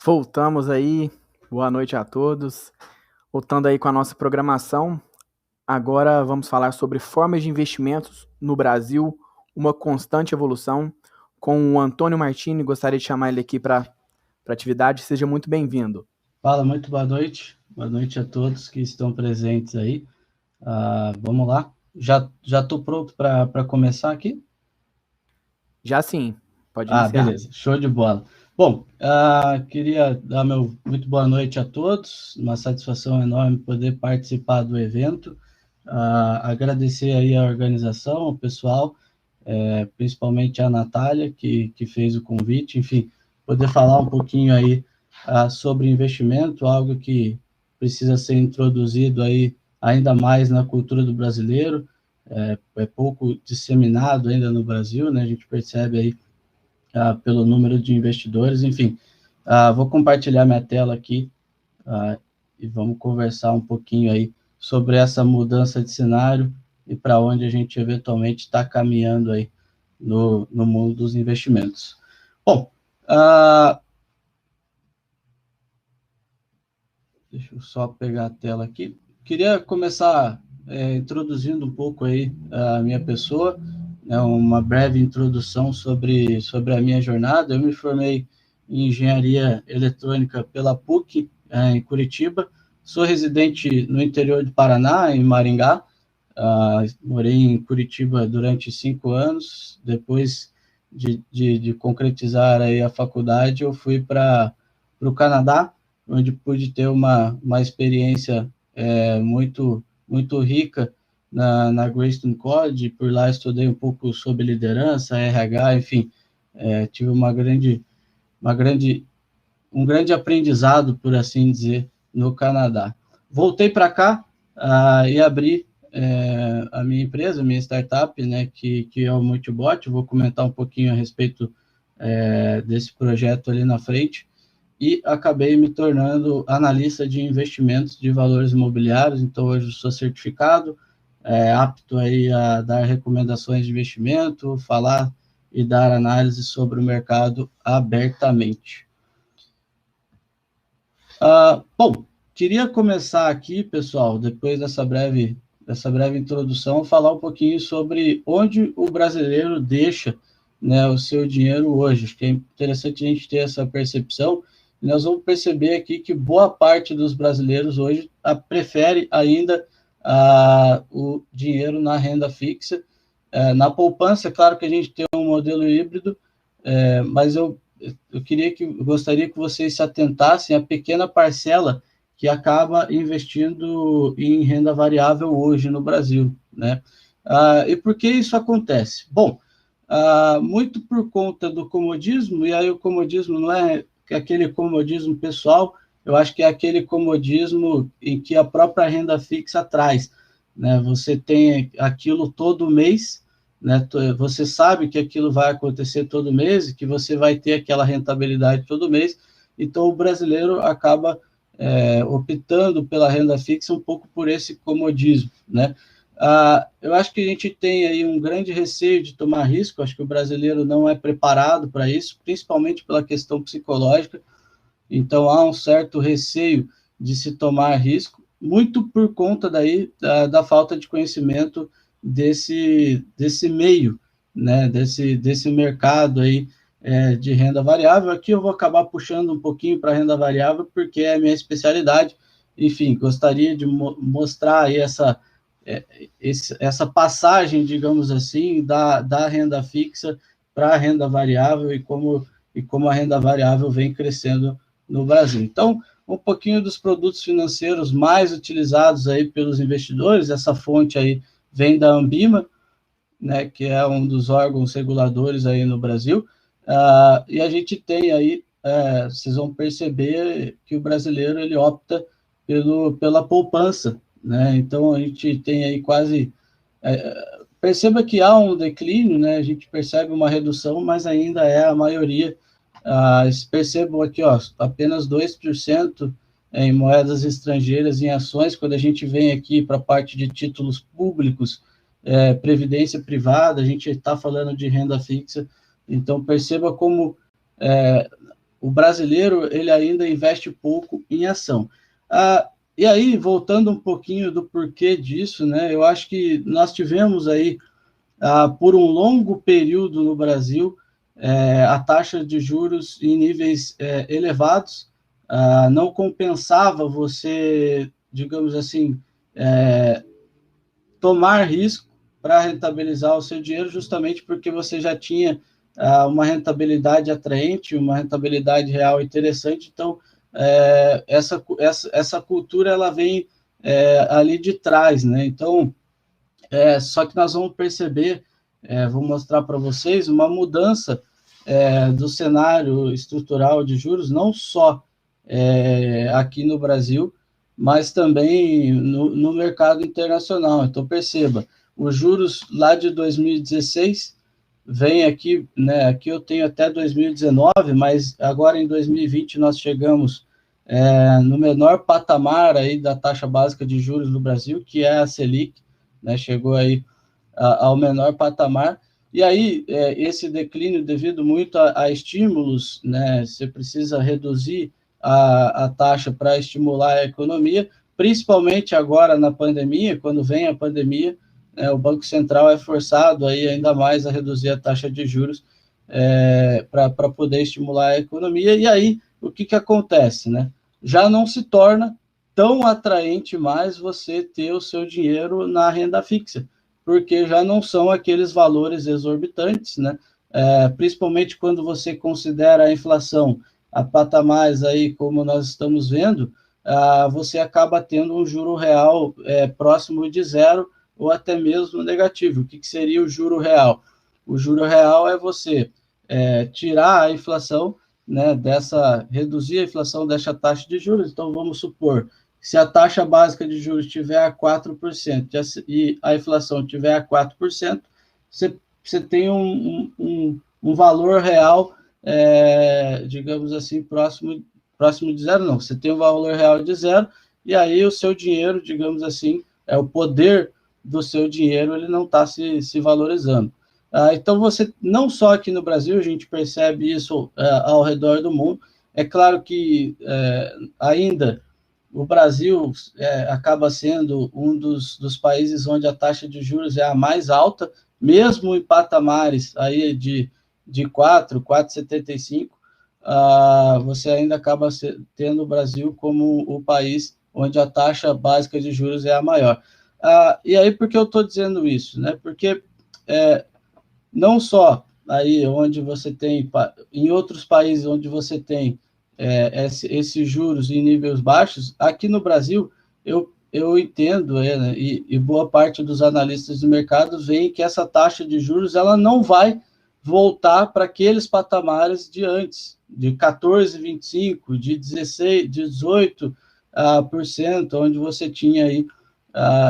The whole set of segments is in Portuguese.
Voltamos aí, boa noite a todos. Voltando aí com a nossa programação, agora vamos falar sobre formas de investimentos no Brasil, uma constante evolução, com o Antônio Martini. Gostaria de chamar ele aqui para a atividade. Seja muito bem-vindo. Fala, muito boa noite. Boa noite a todos que estão presentes aí. Vamos lá. Já estou pronto para começar aqui? Já sim, pode iniciar. Beleza. Show de bola. Bom, queria dar meu muito boa noite a todos. Uma satisfação enorme poder participar do evento. Agradecer aí a organização, o pessoal, principalmente a Natália, que fez o convite. Enfim, poder falar um pouquinho aí sobre investimento, algo que precisa ser introduzido aí ainda mais na cultura do brasileiro, é pouco disseminado ainda no Brasil, né? A gente percebe aí pelo número de investidores, enfim. Vou compartilhar minha tela aqui e vamos conversar um pouquinho aí sobre essa mudança de cenário e para onde a gente eventualmente está caminhando aí no mundo dos investimentos. Bom, deixa eu só pegar a tela aqui. Queria começar introduzindo um pouco aí a minha pessoa, né, uma breve introdução sobre a minha jornada. Eu me formei em engenharia eletrônica pela PUC, em Curitiba. Sou residente no interior do Paraná, em Maringá. Morei em Curitiba durante 5 anos. Depois de concretizar aí a faculdade, eu fui para o Canadá, onde pude ter uma experiência muito rica na Greystone College. Por lá estudei um pouco sobre liderança, RH, enfim, tive um grande aprendizado, por assim dizer, no Canadá. Voltei para cá e abri a minha empresa, minha startup, né, que é o Multibot. Vou comentar um pouquinho a respeito desse projeto ali na frente. E acabei me tornando analista de investimentos de valores imobiliários. Então, hoje eu sou certificado, apto aí a dar recomendações de investimento, falar e dar análise sobre o mercado abertamente. Bom, queria começar aqui, pessoal, depois dessa breve introdução, falar um pouquinho sobre onde o brasileiro deixa, né, o seu dinheiro hoje. Acho que é interessante a gente ter essa percepção. E nós vamos perceber aqui que boa parte dos brasileiros hoje prefere ainda o dinheiro na renda fixa. Na poupança, é claro que a gente tem um modelo híbrido, mas eu gostaria que vocês se atentassem à pequena parcela que acaba investindo em renda variável hoje no Brasil, né? E por que isso acontece? Bom, muito por conta do comodismo. E aí o comodismo não é aquele comodismo pessoal, eu acho que é aquele comodismo em que a própria renda fixa traz, né? Você tem aquilo todo mês, né? Você sabe que aquilo vai acontecer todo mês e que você vai ter aquela rentabilidade todo mês. Então o brasileiro acaba optando pela renda fixa um pouco por esse comodismo, né? Eu acho que a gente tem aí um grande receio de tomar risco. Acho que o brasileiro não é preparado para isso, principalmente pela questão psicológica. Então há um certo receio de se tomar risco, muito por conta daí da falta de conhecimento desse meio, né, desse mercado aí de renda variável. Aqui eu vou acabar puxando um pouquinho para a renda variável, porque é a minha especialidade. Enfim, gostaria de mostrar aí essa passagem, digamos assim, da renda fixa para a renda variável e como a renda variável vem crescendo no Brasil. Então, um pouquinho dos produtos financeiros mais utilizados aí pelos investidores. Essa fonte aí vem da Ambima, né, que é um dos órgãos reguladores aí no Brasil. E a gente tem aí, vocês vão perceber que o brasileiro ele opta pela poupança, né? Então a gente tem aí perceba que há um declínio, né? A gente percebe uma redução, mas ainda é a maioria. Percebam aqui, ó, apenas 2% em moedas estrangeiras, em ações. Quando a gente vem aqui para a parte de títulos públicos, previdência privada, a gente está falando de renda fixa. Então perceba como o brasileiro ele ainda investe pouco em ação. E aí, voltando um pouquinho do porquê disso, né, eu acho que nós tivemos aí, por um longo período no Brasil, a taxa de juros em níveis elevados, não compensava você, digamos assim, tomar risco para rentabilizar o seu dinheiro, justamente porque você já tinha uma rentabilidade atraente, uma rentabilidade real interessante. Então, essa cultura ela vem ali de trás, né? Então, só que nós vamos perceber, vou mostrar para vocês, uma mudança do cenário estrutural de juros, não só aqui no Brasil, mas também no mercado internacional. Então, perceba, os juros lá de 2016 vem aqui, né? Aqui eu tenho até 2019, mas agora em 2020 nós chegamos no menor patamar aí da taxa básica de juros no Brasil, que é a Selic, né? Chegou aí ao menor patamar. E aí, esse declínio devido muito a estímulos, né? Você precisa reduzir a taxa para estimular a economia, principalmente agora na pandemia, quando vem a pandemia, o Banco Central é forçado aí ainda mais a reduzir a taxa de juros para poder estimular a economia. E aí, o que acontece, né? Já não se torna tão atraente mais você ter o seu dinheiro na renda fixa, porque já não são aqueles valores exorbitantes, né? Principalmente quando você considera a inflação a patamares aí, como nós estamos vendo, você acaba tendo um juro real próximo de zero ou até mesmo negativo. O que seria o juro real? O juro real é você tirar a inflação, né, reduzir a inflação dessa taxa de juros. Então, vamos supor, se a taxa básica de juros estiver a 4% e a inflação estiver a 4%, você tem um valor real, digamos assim, próximo de zero. Não, você tem um valor real de zero, e aí o seu dinheiro, digamos assim, o poder do seu dinheiro, ele não está se valorizando. Então, você, não só aqui no Brasil, a gente percebe isso ao redor do mundo. É claro que ainda o Brasil acaba sendo um dos países onde a taxa de juros é a mais alta, mesmo em patamares aí de 4,75, você ainda acaba tendo o Brasil como o país onde a taxa básica de juros é a maior. E aí, por que eu estou dizendo isso? Né? Porque não só aí onde você tem, em outros países onde você tem esses juros em níveis baixos, aqui no Brasil, eu entendo, né, e boa parte dos analistas de mercado veem que essa taxa de juros ela não vai voltar para aqueles patamares de antes, de 14,25%, de 16%, 18%, onde você tinha aí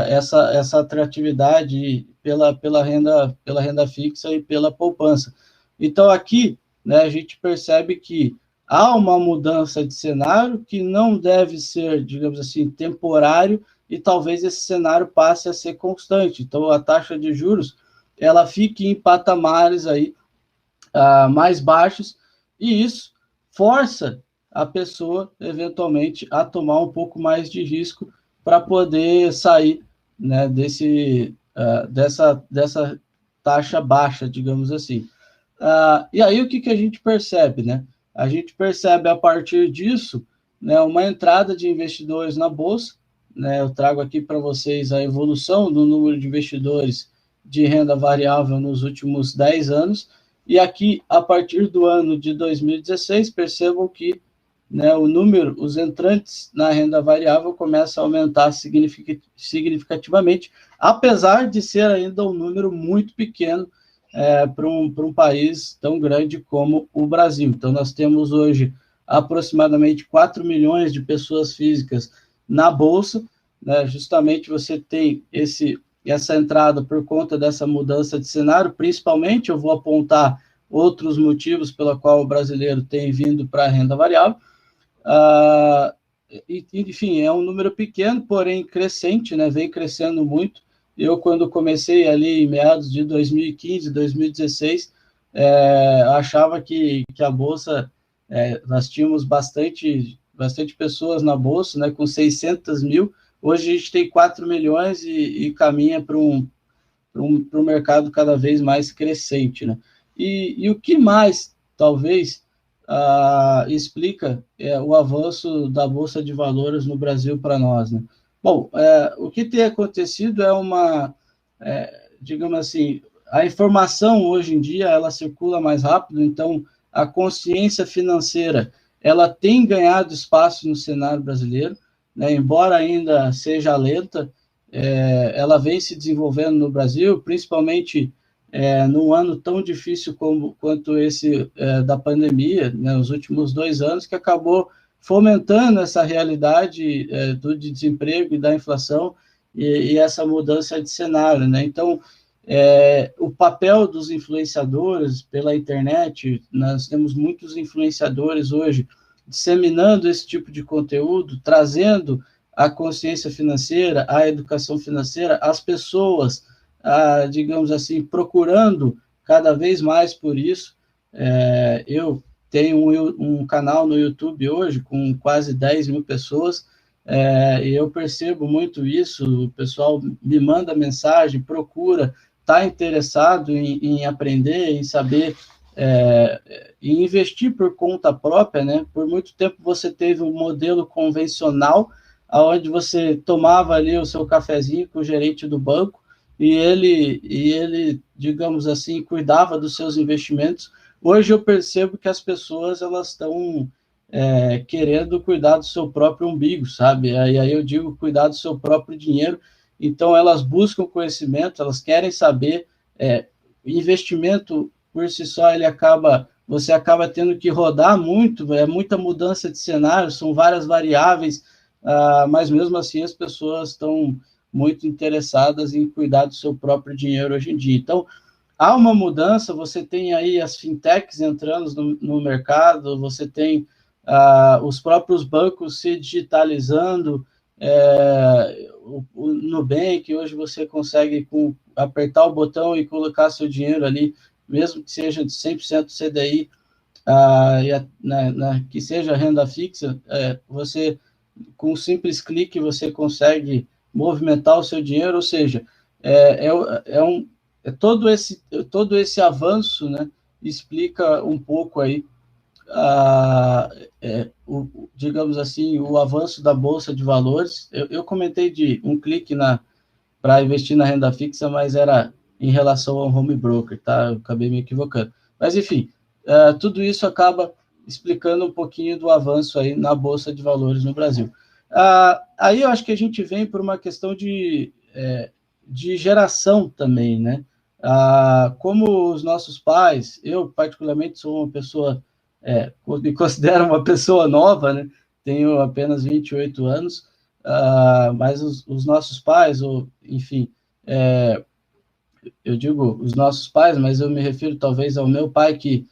essa atratividade pela renda fixa e pela poupança. Então, aqui, né, a gente percebe que há uma mudança de cenário que não deve ser, digamos assim, temporário, e talvez esse cenário passe a ser constante. Então, a taxa de juros ela fique em patamares aí, mais baixos, e isso força a pessoa, eventualmente, a tomar um pouco mais de risco para poder sair, né, dessa taxa baixa, digamos assim. E aí o que a gente percebe, né? A gente percebe a partir disso, né, uma entrada de investidores na Bolsa, né? Eu trago aqui para vocês a evolução do número de investidores de renda variável nos últimos 10 anos, e aqui, a partir do ano de 2016, percebam que, né, os entrantes na renda variável começam a aumentar significativamente, apesar de ser ainda um número muito pequeno para um país tão grande como o Brasil. Então, nós temos hoje aproximadamente 4 milhões de pessoas físicas na Bolsa, né? Justamente você tem essa entrada por conta dessa mudança de cenário. Principalmente, eu vou apontar outros motivos pela qual o brasileiro tem vindo para a renda variável. Enfim, é um número pequeno, porém crescente, né? Vem crescendo muito. Eu, quando comecei ali em meados de 2015, 2016, achava que a Bolsa Nós tínhamos bastante pessoas na Bolsa, né, com 600 mil, hoje a gente tem 4 milhões e caminha para um mercado cada vez mais crescente, né? E o que mais, talvez, explica o avanço da Bolsa de Valores no Brasil para nós, né? Bom, o que tem acontecido digamos assim, a informação hoje em dia, ela circula mais rápido, então a consciência financeira, ela tem ganhado espaço no cenário brasileiro, né? Embora ainda seja lenta, ela vem se desenvolvendo no Brasil, principalmente num ano tão difícil quanto esse da pandemia, né, os últimos 2 anos, que acabou fomentando essa realidade do desemprego e da inflação e essa mudança de cenário, né? Então, o papel dos influenciadores pela internet, nós temos muitos influenciadores hoje disseminando esse tipo de conteúdo, trazendo a consciência financeira, a educação financeira, as pessoas, digamos assim, procurando cada vez mais por isso. Eu tenho um canal no YouTube hoje com quase 10 mil pessoas, e eu percebo muito isso, o pessoal me manda mensagem, procura, está interessado em aprender, em saber, e investir por conta própria, né? Por muito tempo você teve um modelo convencional, onde você tomava ali o seu cafezinho com o gerente do banco e ele, digamos assim, cuidava dos seus investimentos. Hoje eu percebo que as pessoas elas estão querendo cuidar do seu próprio umbigo, sabe? E aí eu digo cuidar do seu próprio dinheiro. Então elas buscam conhecimento, elas querem saber. Investimento por si só você acaba tendo que rodar muito, muita mudança de cenário, são várias variáveis. Mas mesmo assim as pessoas estão muito interessadas em cuidar do seu próprio dinheiro hoje em dia. Então, há uma mudança, você tem aí as fintechs entrando no mercado, você tem os próprios bancos se digitalizando, o Nubank, hoje você consegue apertar o botão e colocar seu dinheiro ali, mesmo que seja de 100% CDI, que seja renda fixa, você com um simples clique você consegue movimentar o seu dinheiro, ou seja, todo esse avanço, né, explica um pouco aí, digamos assim, o avanço da Bolsa de Valores. Eu comentei de um clique para investir na renda fixa, mas era em relação ao home broker, tá? Eu acabei me equivocando. Mas, enfim, tudo isso acaba explicando um pouquinho do avanço aí na Bolsa de Valores no Brasil. Aí eu acho que a gente vem por uma questão de geração também, né? Como os nossos pais, eu particularmente sou uma pessoa, me considero uma pessoa nova, né? Tenho apenas 28 anos, mas os nossos pais, ou enfim, eu digo os nossos pais, mas eu me refiro talvez ao meu pai, que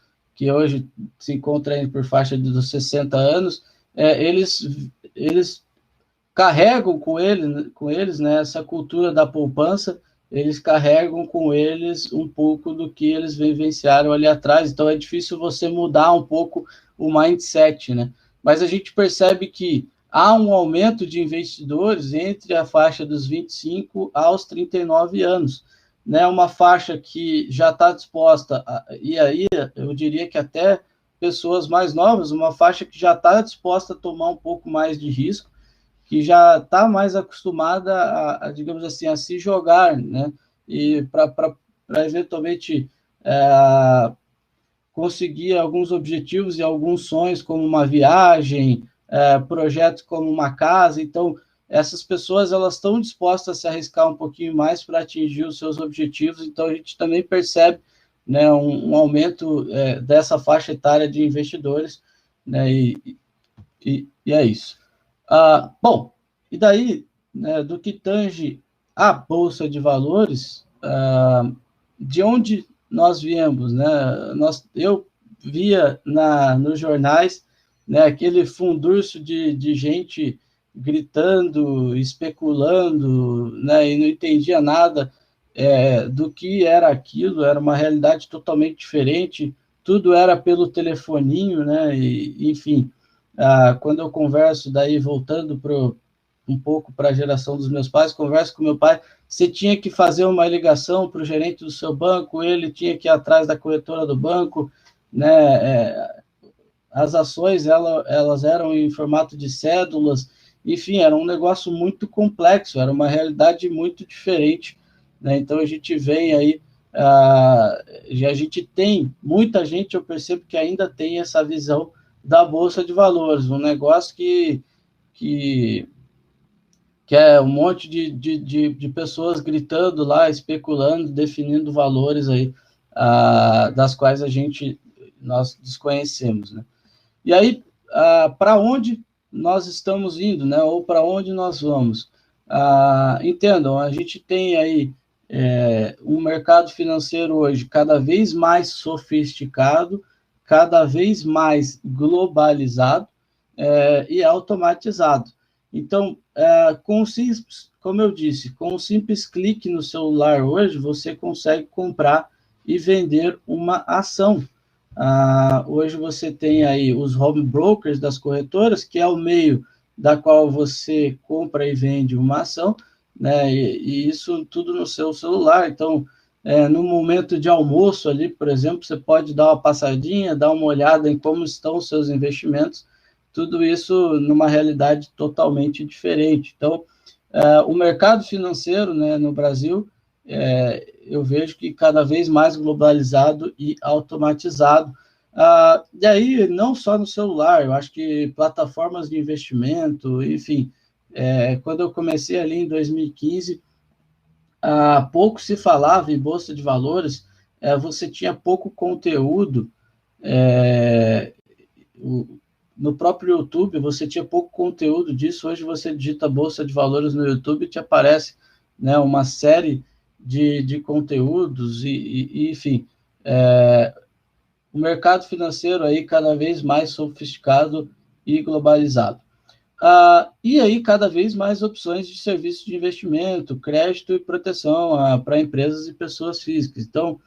hoje se encontra aí por faixa dos 60 anos, eles carregam com eles, né, essa cultura da poupança, eles carregam com eles um pouco do que eles vivenciaram ali atrás, então é difícil você mudar um pouco o mindset, né? Mas a gente percebe que há um aumento de investidores entre a faixa dos 25 aos 39 anos, né? Uma faixa que já está disposta, e aí eu diria que até pessoas mais novas, uma faixa que já está disposta a tomar um pouco mais de risco, que já está mais acostumada digamos assim, a se jogar, né? E para eventualmente conseguir alguns objetivos e alguns sonhos, como uma viagem, projetos como uma casa. Então, essas pessoas elas estão dispostas a se arriscar um pouquinho mais para atingir os seus objetivos. Então, a gente também percebe, né, um aumento dessa faixa etária de investidores, né? E é isso. Bom, e daí, né, do que tange a Bolsa de Valores, de onde nós viemos, né? Eu via nos jornais, né, aquele fundurço de gente gritando, especulando, né, e não entendia nada do que era aquilo, era uma realidade totalmente diferente. tudo era pelo telefoninho, né? E, enfim, quando eu converso, daí voltando um pouco para a geração dos meus pais, converso com meu pai, você tinha que fazer uma ligação para o gerente do seu banco, ele tinha que ir atrás da corretora do banco, né? As ações, elas eram em formato de cédulas, enfim, era um negócio muito complexo, era uma realidade muito diferente, né? Então, a gente vem aí, a gente tem, muita gente, eu percebo que ainda tem essa visão da Bolsa de Valores, um negócio que é um monte de pessoas gritando lá, especulando, definindo valores aí, das quais nós desconhecemos, né? E aí, para onde nós estamos indo, né? Ou para onde nós vamos? Entendam, a gente tem aí um mercado financeiro hoje cada vez mais sofisticado, cada vez mais globalizado e automatizado. Então, como eu disse, com um simples clique no celular hoje, você consegue comprar e vender uma ação. Hoje você tem aí os home brokers das corretoras, que é o meio da qual você compra e vende uma ação, né? E isso tudo no seu celular. Então, no momento de almoço ali, por exemplo, você pode dar uma passadinha, dar uma olhada em como estão os seus investimentos, tudo isso numa realidade totalmente diferente. Então, o mercado financeiro, né, no Brasil, eu vejo que cada vez mais globalizado e automatizado. E aí, não só no celular, eu acho que plataformas de investimento, enfim, quando eu comecei ali em 2015, pouco se falava em Bolsa de Valores, você tinha pouco conteúdo, no próprio YouTube você tinha pouco conteúdo disso. Hoje você digita Bolsa de Valores no YouTube e te aparece, né, uma série de conteúdos enfim, o mercado financeiro aí cada vez mais sofisticado e globalizado. E aí cada vez mais opções de serviços de investimento, crédito e proteção para empresas e pessoas físicas. Então,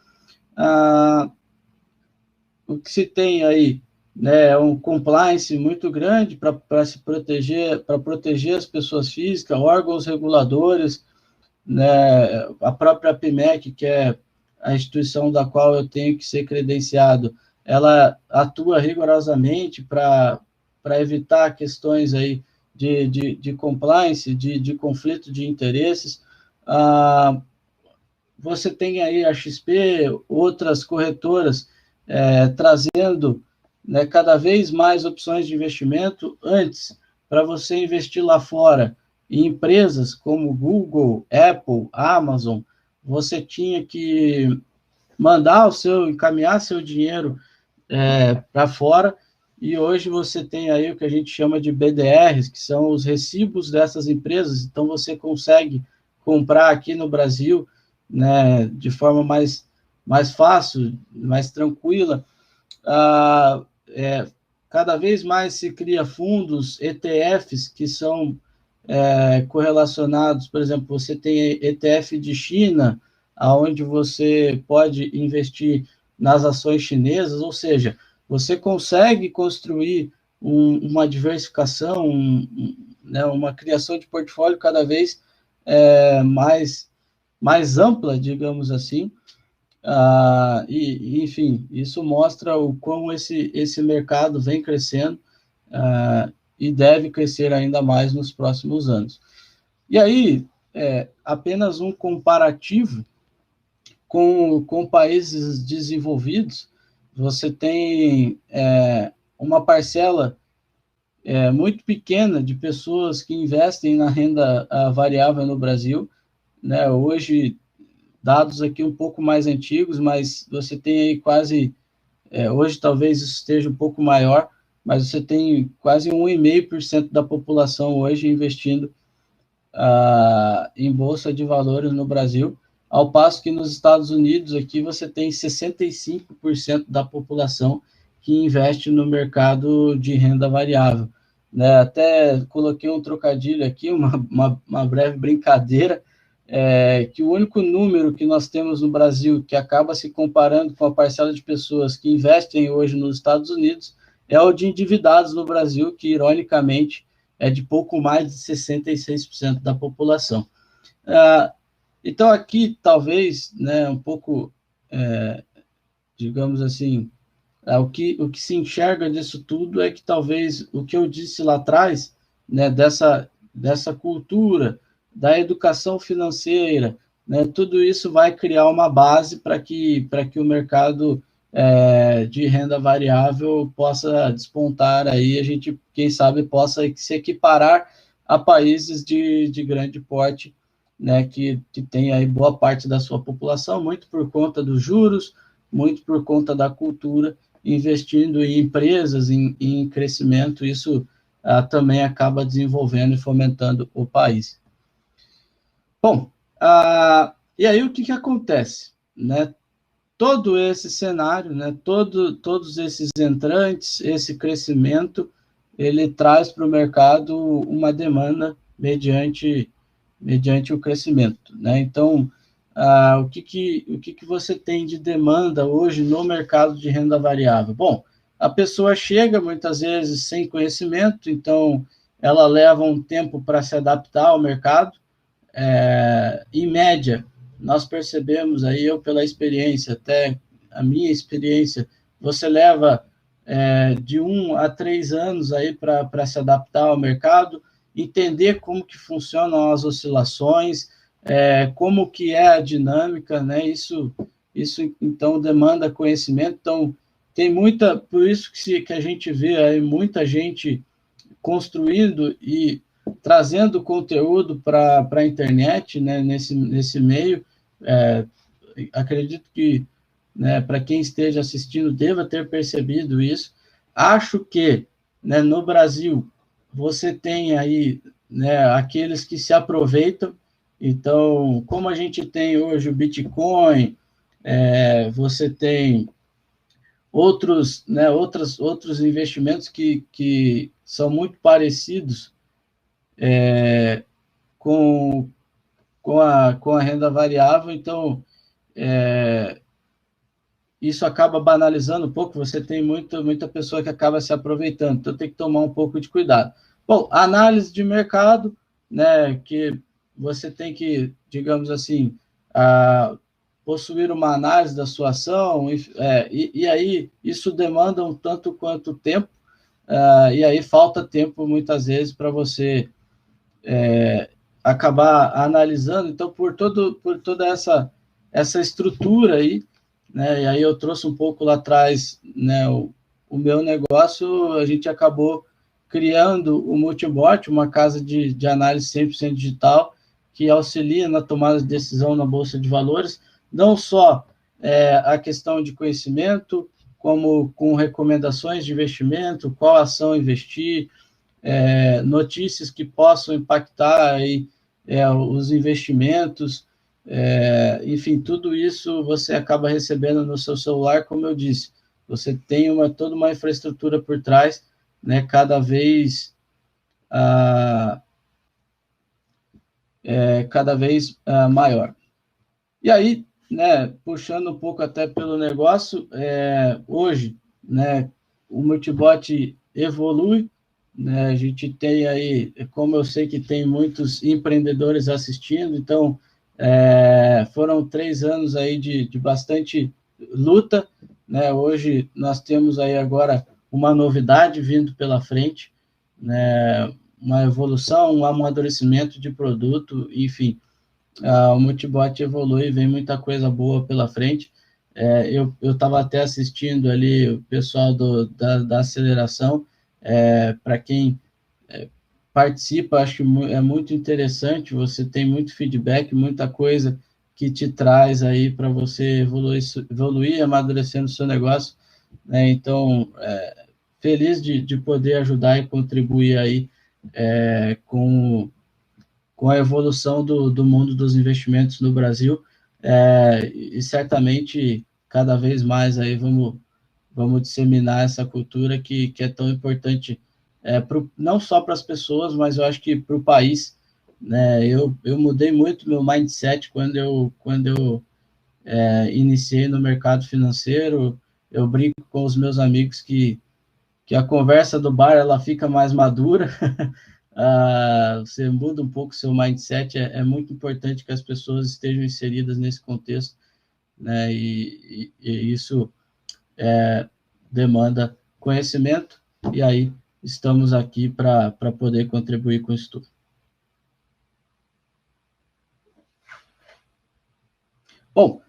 o que se tem aí, né, é um compliance muito grande para se proteger, para proteger as pessoas físicas, órgãos reguladores, né, a própria APMEC, que é a instituição da qual eu tenho que ser credenciado, ela atua rigorosamente para evitar questões aí de compliance, de conflito de interesses. Você tem aí a XP, outras corretoras trazendo, né, cada vez mais opções de investimento. Antes, para você investir lá fora em empresas como Google, Apple, Amazon, você tinha que encaminhar seu dinheiro para fora, e hoje você tem aí o que a gente chama de BDRs, que são os recibos dessas empresas. Então você consegue comprar aqui no Brasil, né, de forma mais fácil, mais tranquila. Cada vez mais se cria fundos, ETFs, que são correlacionados. Por exemplo, você tem ETF de China, onde você pode investir nas ações chinesas, ou seja, você consegue construir uma diversificação, né, uma criação de portfólio cada vez mais ampla, digamos assim. Enfim, isso mostra o quão esse mercado vem crescendo e deve crescer ainda mais nos próximos anos. E aí, apenas um comparativo com países desenvolvidos, você tem uma parcela muito pequena de pessoas que investem na renda variável no Brasil, né? Hoje, dados aqui um pouco mais antigos, mas você tem aí quase, hoje talvez isso esteja um pouco maior, mas você tem quase 1,5% da população hoje investindo em Bolsa de Valores no Brasil, ao passo que nos Estados Unidos aqui você tem 65% da população que investe no mercado de renda variável, né? Até coloquei um trocadilho aqui, uma breve brincadeira, que o único número que nós temos no Brasil que acaba se comparando com a parcela de pessoas que investem hoje nos Estados Unidos é o de endividados no Brasil, que, ironicamente, é de pouco mais de 66% da população. Então, aqui, talvez, né, um pouco, digamos assim, o que se enxerga disso tudo é que talvez o que eu disse lá atrás, né, dessa cultura, da educação financeira, né, tudo isso vai criar uma base para que o mercado de renda variável possa despontar aí, a gente, quem sabe, possa se equiparar a países de grande porte, né, que tem aí boa parte da sua população, muito por conta dos juros, muito por conta da cultura, investindo em empresas, em crescimento, isso também acaba desenvolvendo e fomentando o país. Bom, e aí o que acontece? Né? Todo esse cenário, né? Todos esses entrantes, esse crescimento, ele traz para o mercado uma demanda mediante o crescimento. Né? Então, o que você tem de demanda hoje no mercado de renda variável? Bom, a pessoa chega muitas vezes sem conhecimento, então ela leva um tempo para se adaptar ao mercado. Em média, nós percebemos aí, eu pela experiência, até a minha experiência, você leva de 1 a 3 anos aí para se adaptar ao mercado, entender como que funcionam as oscilações, como que é a dinâmica, né? Isso então demanda conhecimento. Então tem muita, por isso que a gente vê aí muita gente construindo e trazendo conteúdo para a internet, né? Nesse meio. Acredito que, né, para quem esteja assistindo deva ter percebido isso. Acho que, né, no Brasil você tem aí, né, aqueles que se aproveitam. Então, como a gente tem hoje o Bitcoin, você tem outros, né, outros investimentos que são muito parecidos com a renda variável. Então, isso acaba banalizando um pouco, você tem muita pessoa que acaba se aproveitando, então tem que tomar um pouco de cuidado. Bom, análise de mercado, né, que você tem que, digamos assim, possuir uma análise da sua ação, e aí isso demanda um tanto quanto tempo, e aí falta tempo muitas vezes para você acabar analisando. Então, por toda essa estrutura aí, né, e aí eu trouxe um pouco lá atrás, né, o meu negócio, a gente acabou criando o Multibot, uma casa de análise 100% digital, que auxilia na tomada de decisão na Bolsa de Valores, não só a questão de conhecimento, como com recomendações de investimento, qual ação investir, notícias que possam impactar aí, os investimentos, enfim, tudo isso você acaba recebendo no seu celular, como eu disse. Você tem toda uma infraestrutura por trás, né, cada vez maior. E aí, né, puxando um pouco até pelo negócio, hoje, né, o Multibot evolui, né, a gente tem aí, como eu sei que tem muitos empreendedores assistindo, então foram 3 anos aí de bastante luta, né? Hoje nós temos aí agora uma novidade vindo pela frente, né? Uma evolução, um amadurecimento de produto, enfim, o Multibot evolui, vem muita coisa boa pela frente. Eu estava até assistindo ali o pessoal da aceleração, para quem participa, acho que é muito interessante, você tem muito feedback, muita coisa que te traz aí para você evoluir, amadurecendo o seu negócio, né? Então, feliz de poder ajudar e contribuir aí com a evolução do mundo dos investimentos no Brasil, e certamente cada vez mais aí vamos disseminar essa cultura que é tão importante, não só para as pessoas, mas eu acho que para o país, né? Eu mudei muito meu mindset quando eu iniciei no mercado financeiro. Eu brinco com os meus amigos que a conversa do bar ela fica mais madura. Você muda um pouco o seu mindset. É muito importante que as pessoas estejam inseridas nesse contexto, né? E isso demanda conhecimento, e aí estamos aqui para poder contribuir com isso tudo. Bom,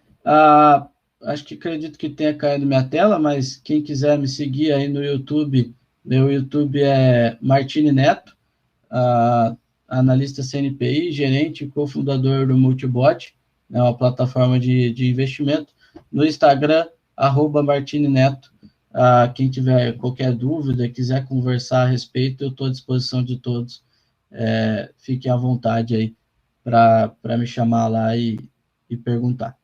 acho que acredito que tenha caído minha tela, mas quem quiser me seguir aí no YouTube, meu YouTube é Martini Neto, analista CNPI, gerente e cofundador do Multibot, é uma plataforma de investimento. No Instagram, @Martini Neto. Quem tiver qualquer dúvida, quiser conversar a respeito, eu estou à disposição de todos. Fiquem à vontade aí para me chamar lá e perguntar.